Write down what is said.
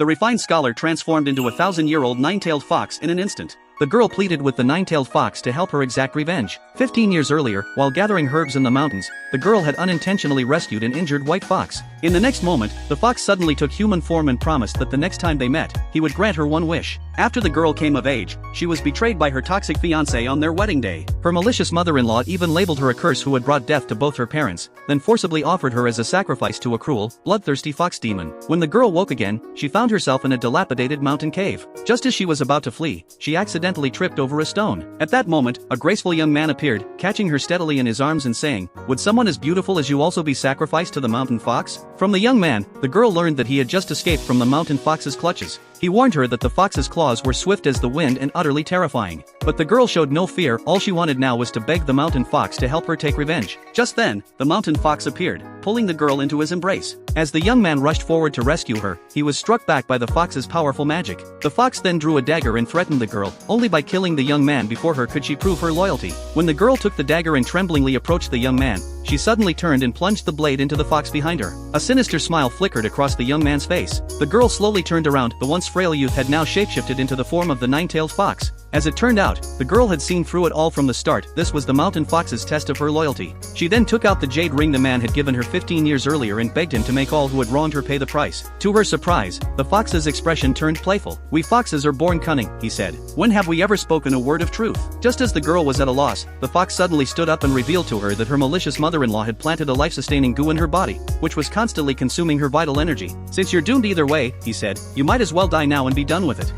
The refined scholar transformed into a 1,000-year-old nine-tailed fox in an instant. The girl pleaded with the nine-tailed fox to help her exact revenge. 15 years earlier, while gathering herbs in the mountains, the girl had unintentionally rescued an injured white fox. In the next moment, the fox suddenly took human form and promised that the next time they met, he would grant her one wish. After the girl came of age, she was betrayed by her toxic fiancé on their wedding day. Her malicious mother-in-law even labeled her a curse who had brought death to both her parents, then forcibly offered her as a sacrifice to a cruel, bloodthirsty fox demon. When the girl woke again, she found herself in a dilapidated mountain cave. Just as she was about to flee, she accidentally tripped over a stone. At that moment, a graceful young man appeared, catching her steadily in his arms and saying, "Would someone as beautiful as you also be sacrificed to the mountain fox?" From the young man, the girl learned that he had just escaped from the mountain fox's clutches. He warned her that the fox's claws were swift as the wind and utterly terrifying. But the girl showed no fear. All she wanted now was to beg the mountain fox to help her take revenge. Just then, the mountain fox appeared, pulling the girl into his embrace. As the young man rushed forward to rescue her, he was struck back by the fox's powerful magic. The fox then drew a dagger and threatened the girl. Only by killing the young man before her could she prove her loyalty. When the girl took the dagger and tremblingly approached the young man, she suddenly turned and plunged the blade into the fox behind her. A sinister smile flickered across the young man's face. The girl slowly turned around. The once frail youth had now shapeshifted into the form of the nine-tailed fox. As it turned out, the girl had seen through it all from the start. This was the mountain fox's test of her loyalty. She then took out the jade ring the man had given her 15 years earlier and begged him to make all who had wronged her pay the price. To her surprise, the fox's expression turned playful. "We foxes are born cunning," he said. "When have we ever spoken a word of truth?" Just as the girl was at a loss, the fox suddenly stood up and revealed to her that her malicious mother-in-law had planted a life-sustaining goo in her body, which was constantly consuming her vital energy. "Since you're doomed either way," he said, "you might as well die now and be done with it."